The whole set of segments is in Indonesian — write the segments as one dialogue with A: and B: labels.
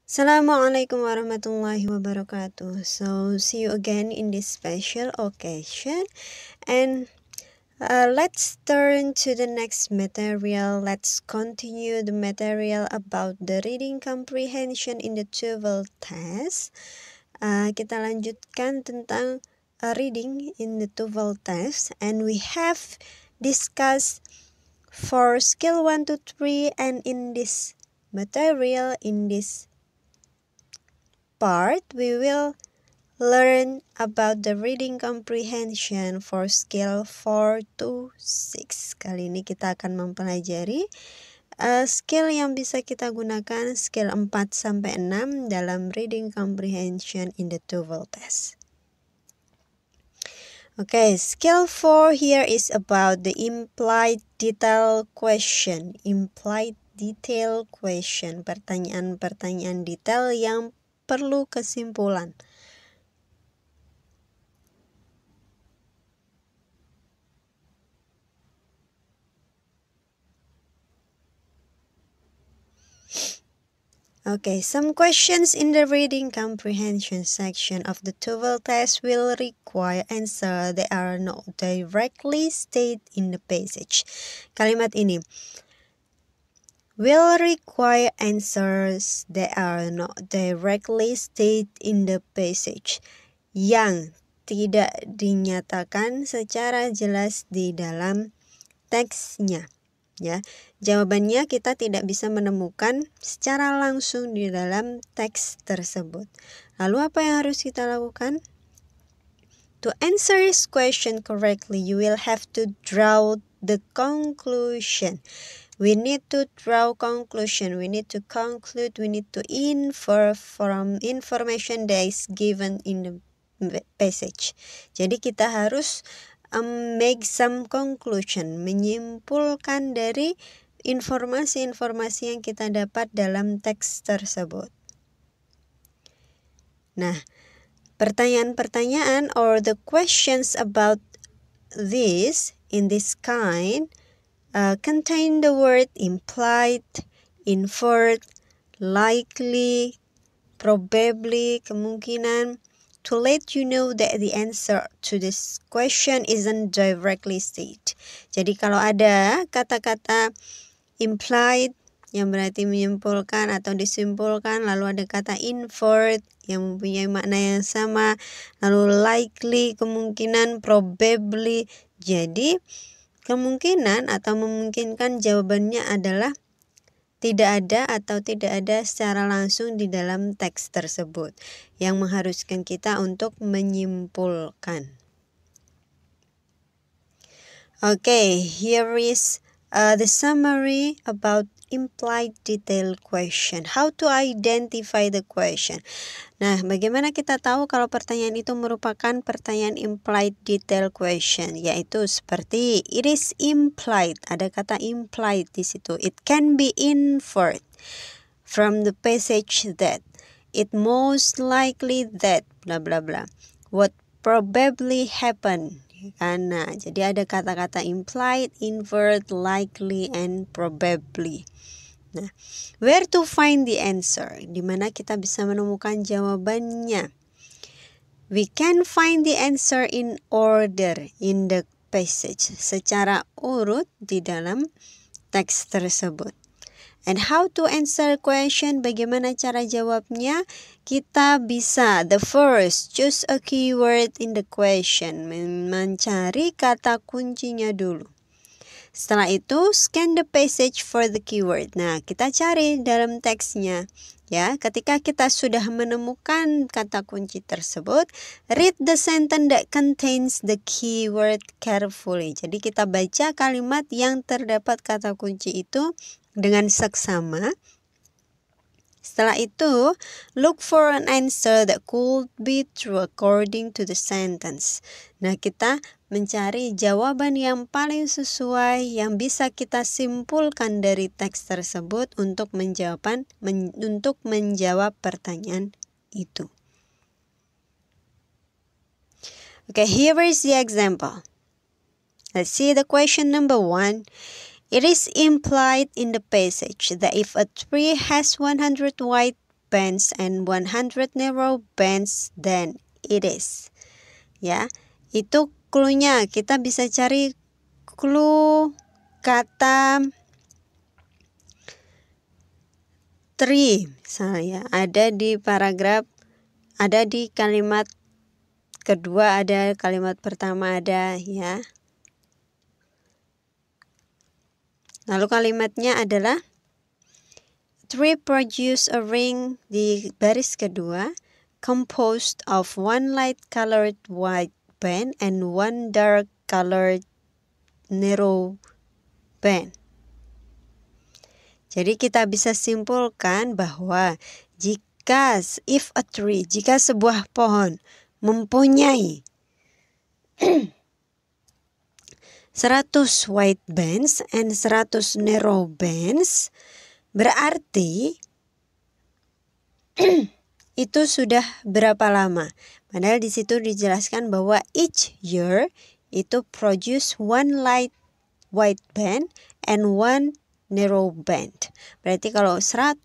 A: Assalamualaikum warahmatullahi wabarakatuh. So, see you again in this special occasion. And let's turn to the next material. Let's continue the material about the reading comprehension in the TOEFL test. Kita lanjutkan tentang reading in the TOEFL test. And we have discussed for skill 1 to 3, and in this material, in this part, we will learn about the reading comprehension for skill 4 to 6. Kali ini kita akan mempelajari skill yang bisa kita gunakan, skill 4 sampai 6 dalam reading comprehension in the TOEFL test. Okay, skill 4 here is about the implied detail question. Implied detail question, pertanyaan-pertanyaan detail yang perlu kesimpulan. Okay, some questions in the reading comprehension section of the TOEFL test will require answer. They are not directly stated in the passage. Kalimat ini will require answers. They are not directly stated in the passage. Yang tidak dinyatakan secara jelas di dalam teksnya. Ya, jawabannya kita tidak bisa menemukan secara langsung di dalam teks tersebut. Lalu apa yang harus kita lakukan? To answer this question correctly, you will have to draw the conclusion. We need to draw conclusion. We need to conclude. We need to infer from information that is given in the passage. Jadi kita harus make some conclusion, menyimpulkan dari informasi-informasi yang kita dapat dalam teks tersebut. Nah, pertanyaan-pertanyaan or the questions about this in this kind contain the word implied, inferred, likely, probably, kemungkinan, to let you know that the answer to this question isn't directly stated. Jadi kalau ada kata-kata implied yang berarti menyimpulkan atau disimpulkan, lalu ada kata inferred yang mempunyai makna yang sama, lalu likely kemungkinan, probably. Jadi kemungkinan atau memungkinkan jawabannya adalah tidak ada atau tidak ada secara langsung di dalam teks tersebut yang mengharuskan kita untuk menyimpulkan. Okay, here is the summary about implied detail question. How to identify the question. Nah, bagaimana kita tahu kalau pertanyaan itu merupakan pertanyaan implied detail question? Yaitu seperti it is implied. Ada kata implied di situ. It can be inferred from the passage that. It most likely that bla bla bla. What probably happened. Nah, jadi ada kata-kata implied, inferred, likely, and probably. Nah, where to find the answer? Di mana kita bisa menemukan jawabannya? We can find the answer in order in the passage, secara urut di dalam teks tersebut. And how to answer question? Bagaimana cara jawabnya? Kita bisa the first choose a keyword in the question, mencari kata kuncinya dulu. Setelah itu scan the passage for the keyword. Nah, kita cari dalam teksnya. Ya, ketika kita sudah menemukan kata kunci tersebut, read the sentence that contains the keyword carefully. Jadi kita baca kalimat yang terdapat kata kunci itu dengan seksama. Setelah itu, look for an answer that could be true according to the sentence. Nah, kita mencari jawaban yang paling sesuai yang bisa kita simpulkan dari teks tersebut untuk menjawab pertanyaan itu. Okay, here is the example. Let's see the question number 1. It is implied in the passage that if a tree has 100 white bands and 100 narrow bands, then it is. Ya, itu clue-nya. Kita bisa cari clue kata tree misalnya, ada di paragraf, ada di kalimat kedua ada, kalimat pertama ada, ya. Lalu kalimatnya adalah tree produce a ring di baris kedua composed of one light colored white band and one dark colored narrow band. Jadi kita bisa simpulkan bahwa jika sebuah pohon mempunyai 100 white bands and 100 narrow bands, berarti itu sudah berapa lama? Padahal di situ dijelaskan bahwa each year itu produce one light white band and one narrow band. Berarti kalau 100,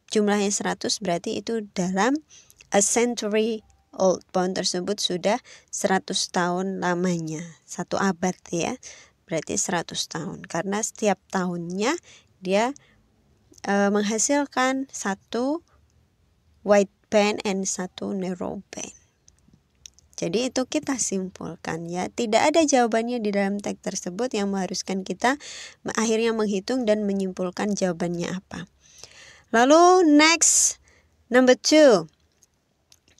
A: jumlahnya 100 berarti itu dalam a century old. Pohon tersebut sudah 100 tahun lamanya. 1 abad ya. Berarti 100 tahun. Karena setiap tahunnya dia menghasilkan 1 white band and 1 narrow band. Jadi itu kita simpulkan ya. Tidak ada jawabannya di dalam teks tersebut yang mengharuskan kita akhirnya menghitung dan menyimpulkan jawabannya apa. Lalu next, number 2.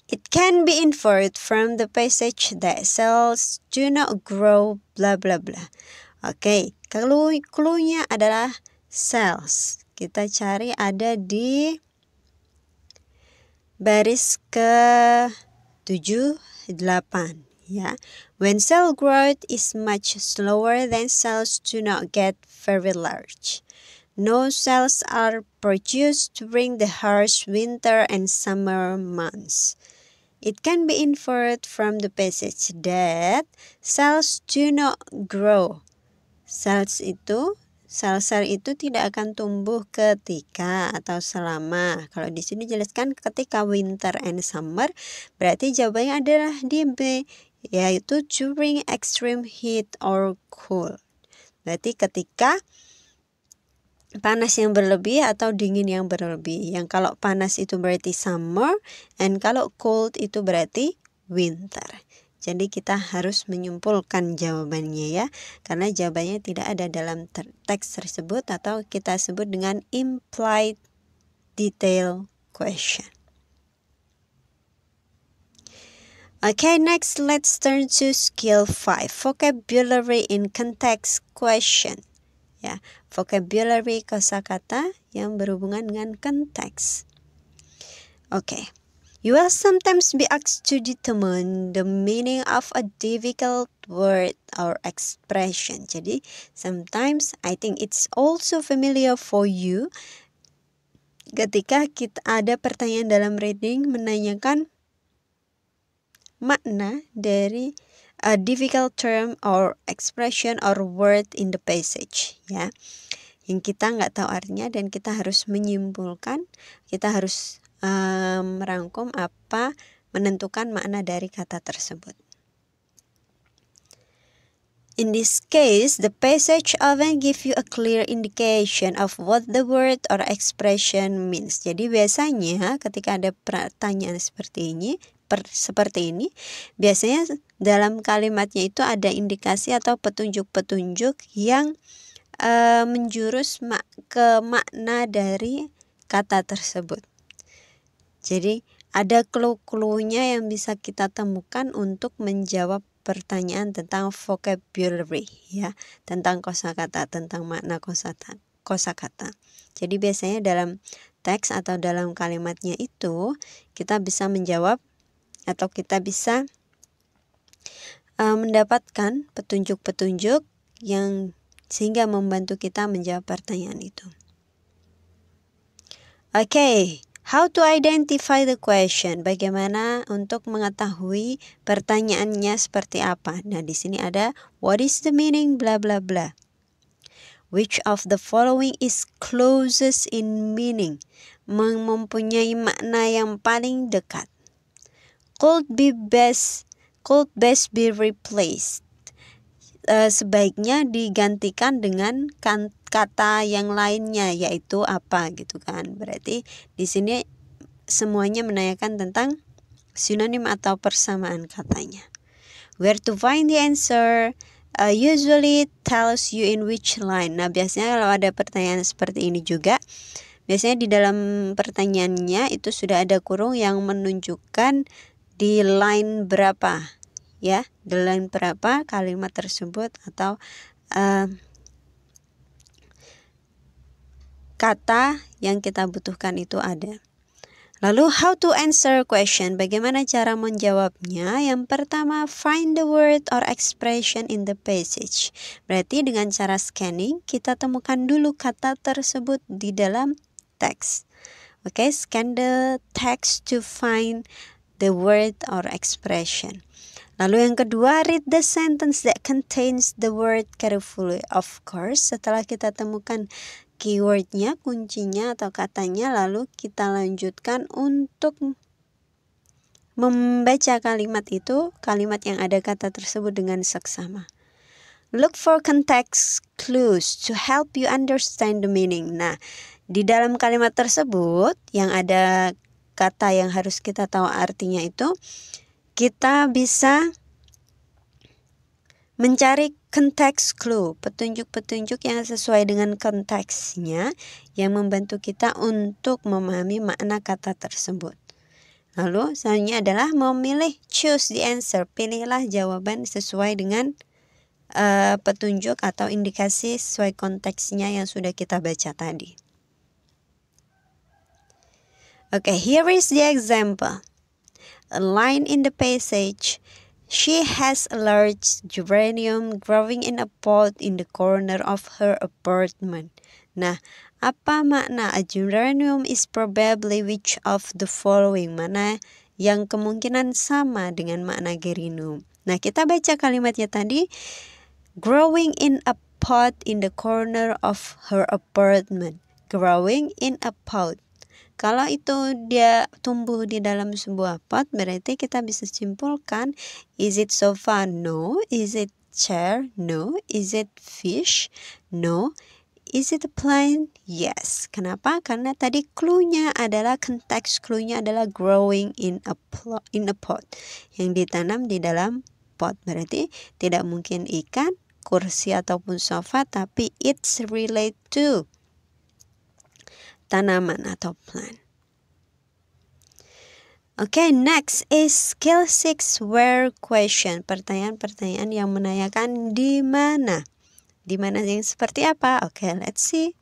A: It can be inferred from the passage that cells do not grow bla bla bla. Oke, clue-nya adalah cells. Kita cari ada di baris ke-7 8 ya. When cell growth is much slower than cells do not get very large. No cells are produced during the harsh winter and summer months. It can be inferred from the passage that cells do not grow. Sel-sel itu tidak akan tumbuh ketika atau selama. Kalau di sini jelaskan ketika winter and summer, berarti jawabannya adalah di B, yaitu during extreme heat or cold. Berarti ketika panas yang berlebih atau dingin yang berlebih. Yang kalau panas itu berarti summer, and kalau cold itu berarti winter. Jadi kita harus menyimpulkan jawabannya ya, karena jawabannya tidak ada dalam teks tersebut atau kita sebut dengan implied detail question. Okay, next let's turn to skill 5, vocabulary in context question. Ya, vocabulary kosakata yang berhubungan dengan konteks. Okay. You will sometimes be asked to determine the meaning of a difficult word or expression. Jadi, sometimes I think it's also familiar for you ketika kita ada pertanyaan dalam reading menanyakan makna dari a difficult term or expression or word in the passage, ya. Yang kita nggak tahu artinya dan kita harus menyimpulkan, kita harus merangkum menentukan makna dari kata tersebut. In this case, the passage often give you a clear indication of what the word or expression means. Jadi biasanya ketika ada pertanyaan seperti ini, biasanya dalam kalimatnya itu ada indikasi atau petunjuk-petunjuk yang menjurus ke makna dari kata tersebut. Jadi ada clue-cluenya yang bisa kita temukan untuk menjawab pertanyaan tentang vocabulary ya, tentang kosakata, tentang makna kosakata. Jadi biasanya dalam teks atau dalam kalimatnya itu kita bisa menjawab atau kita bisa mendapatkan petunjuk-petunjuk yang sehingga membantu kita menjawab pertanyaan itu. Okay. How to identify the question? Bagaimana untuk mengetahui pertanyaannya seperti apa? Nah, di sini ada what is the meaning bla bla bla. Which of the following is closest in meaning? mempunyai makna yang paling dekat. Could best be replaced. Sebaiknya digantikan dengan kata yang lainnya, yaitu apa gitu kan. Berarti di sini semuanya menanyakan tentang sinonim atau persamaan katanya. Where to find the answer usually tells you in which line. Nah, biasanya kalau ada pertanyaan seperti ini juga, biasanya di dalam pertanyaannya itu sudah ada kurung yang menunjukkan di line berapa, ya, di line berapa kalimat tersebut atau kata yang kita butuhkan itu ada. Lalu how to answer question, bagaimana cara menjawabnya? Yang pertama, find the word or expression in the passage. Berarti dengan cara scanning, kita temukan dulu kata tersebut di dalam teks. Oke, scan the text to find the word or expression. Lalu yang kedua, read the sentence that contains the word carefully. Of course, setelah kita temukan keywordnya, kuncinya atau katanya, lalu kita lanjutkan untuk membaca kalimat itu, kalimat yang ada kata tersebut dengan seksama. Look for context clues to help you understand the meaning. Nah, di dalam kalimat tersebut yang ada kata yang harus kita tahu artinya itu, kita bisa mencari context clue, petunjuk-petunjuk yang sesuai dengan konteksnya yang membantu kita untuk memahami makna kata tersebut. Lalu selanjutnya adalah memilih, choose the answer, pilihlah jawaban sesuai dengan petunjuk atau indikasi sesuai konteksnya yang sudah kita baca tadi. Okay, here is the example. A line in the passage. She has a large geranium growing in a pot in the corner of her apartment. Nah, apa makna a geranium is probably which of the following? Mana yang kemungkinan sama dengan makna geranium? Nah, kita baca kalimatnya tadi. Growing in a pot in the corner of her apartment. Growing in a pot. Kalau itu dia tumbuh di dalam sebuah pot, berarti kita bisa simpulkan, is it sofa? No. Is it chair? No. Is it fish? No. Is it a plant? Yes. Kenapa? Karena tadi clue-nya adalah, konteks clue-nya adalah growing in a pot, yang ditanam di dalam pot. Berarti tidak mungkin ikan, kursi ataupun sofa, tapi it's related to tanaman atau plant. Okay, next is skill 6 where question. Pertanyaan-pertanyaan yang menanyakan di mana. Di mana yang seperti apa? Okay, let's see.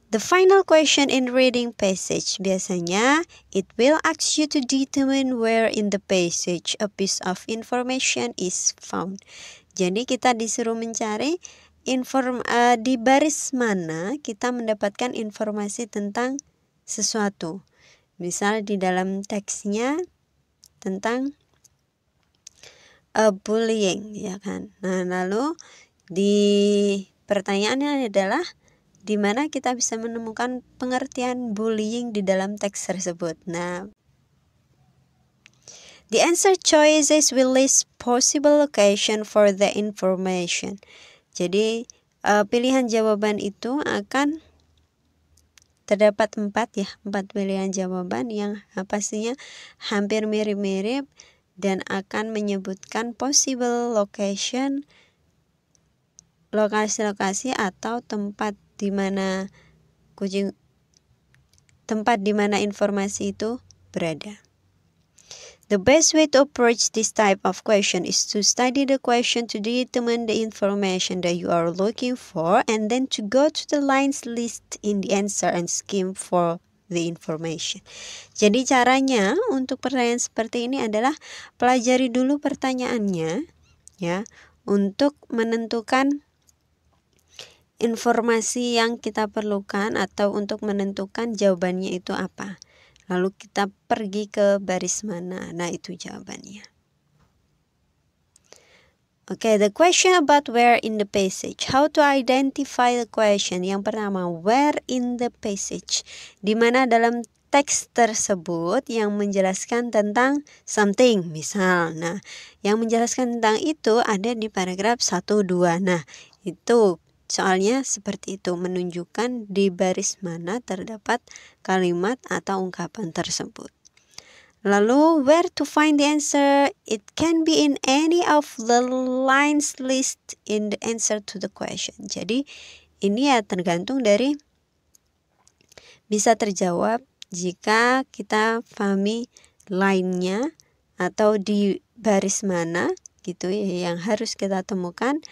A: The final question in reading passage. Biasanya, it will ask you to determine where in the passage a piece of information is found. Jadi kita disuruh mencari di baris mana kita mendapatkan informasi tentang sesuatu. Misal di dalam teksnya tentang bullying, ya kan. Nah, lalu di pertanyaannya adalah di mana kita bisa menemukan pengertian bullying di dalam teks tersebut. Nah, the answer choices will list possible location for the information. Jadi pilihan jawaban itu akan terdapat 4 pilihan jawaban yang pastinya hampir mirip-mirip dan akan menyebutkan possible location, lokasi-lokasi atau tempat di mana informasi itu berada. The best way to approach this type of question is to study the question to determine the information that you are looking for, and then to go to the lines list in the answer and skim for the information. Jadi caranya untuk pertanyaan seperti ini adalah pelajari dulu pertanyaannya, ya, untuk menentukan informasi yang kita perlukan atau untuk menentukan jawabannya itu apa. Lalu kita pergi ke baris mana. Nah, itu jawabannya. Okay, the question about where in the passage. How to identify the question. Yang pertama, where in the passage. Di mana dalam teks tersebut yang menjelaskan tentang something, misal. Nah, yang menjelaskan tentang itu ada di paragraf 1, 2. Nah, itu soalnya seperti itu, menunjukkan di baris mana terdapat kalimat atau ungkapan tersebut. Lalu, where to find the answer? It can be in any of the lines list in the answer to the question. Jadi, ini ya tergantung dari bisa terjawab jika kita pahami line-nya atau di baris mana gitu ya yang harus kita temukan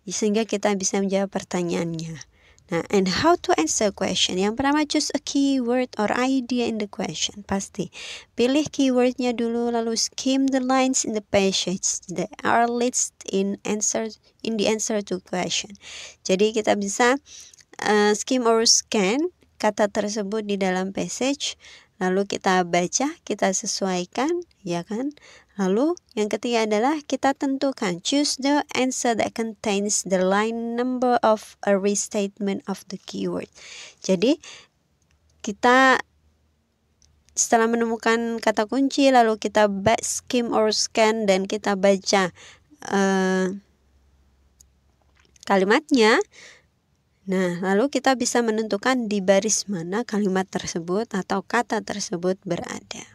A: sehingga kita bisa menjawab pertanyaannya. Nah, and how to answer question. Yang pertama, choose a keyword or idea in the question. Pasti pilih keywordnya dulu, lalu skim the lines in the passage that are listed in the answer to question. Jadi kita bisa skim or scan kata tersebut di dalam passage, lalu kita baca, kita sesuaikan, ya kan? Lalu yang ketiga adalah kita tentukan choose the answer that contains the line number of a restatement of the keyword. Jadi kita setelah menemukan kata kunci lalu kita skim or scan dan kita baca kalimatnya. Nah, lalu kita bisa menentukan di baris mana kalimat tersebut atau kata tersebut berada.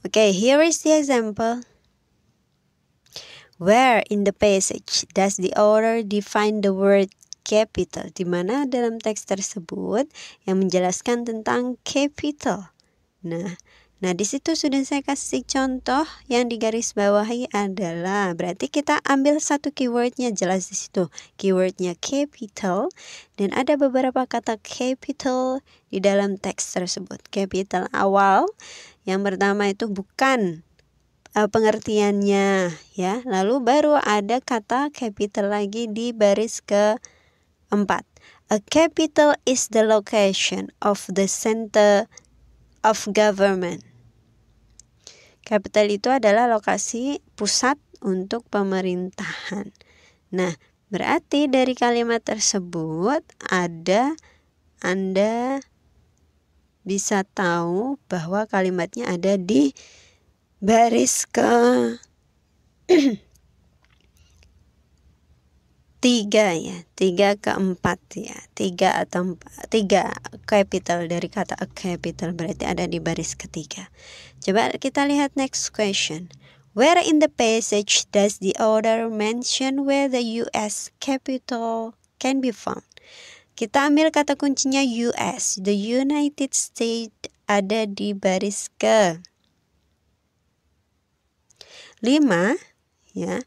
A: Okay, here is the example. Where in the passage does the author define the word capital? Di mana dalam teks tersebut yang menjelaskan tentang capital. Nah, di situ sudah saya kasih contoh yang digaris bawahi adalah berarti kita ambil satu keywordnya jelas di situ. Keywordnya capital dan ada beberapa kata capital di dalam teks tersebut. Capital awal. Yang pertama itu bukan pengertiannya ya. Lalu baru ada kata capital lagi di baris ke-4. A capital is the location of the center of government. Capital itu adalah lokasi pusat untuk pemerintahan. Nah, berarti dari kalimat tersebut Anda bisa tahu bahwa kalimatnya ada di baris ke 3 ya, 3 ke 4 ya, 3 atau 3 capital dari kata a capital berarti ada di baris ketiga. Coba kita lihat next question. Where in the passage does the author mention where the US capital can be found? Kita ambil kata kuncinya US, the United States ada di baris ke 5 ya,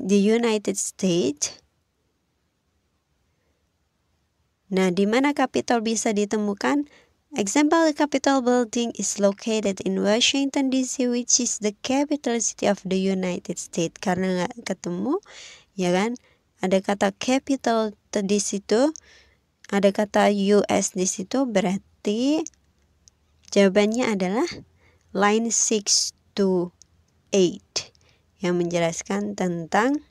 A: the United States. Nah, di mana capital bisa ditemukan? Example, the Capitol building is located in Washington DC, which is the capital city of the United States. Karena nggak ketemu, ya kan? Ada kata capital di situ, ada kata US di situ, berarti jawabannya adalah line 6 to 8 yang menjelaskan tentang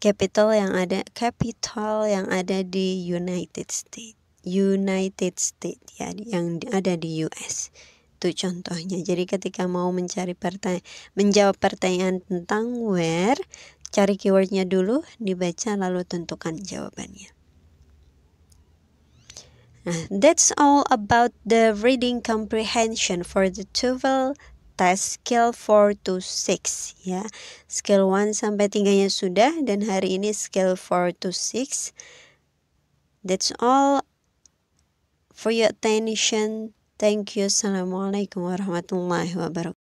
A: capital yang ada di United States ya, yang ada di US. Itu contohnya. Jadi ketika mau menjawab pertanyaan tentang where, cari keywordnya dulu, dibaca lalu tentukan jawabannya. Nah, that's all about the reading comprehension for the TOEFL test skill 4 to 6 ya. Skill 1 sampai 3-nya sudah dan hari ini skill 4 to 6. That's all for your attention. Thank you. Assalamualaikum warahmatullahi wabarakatuh.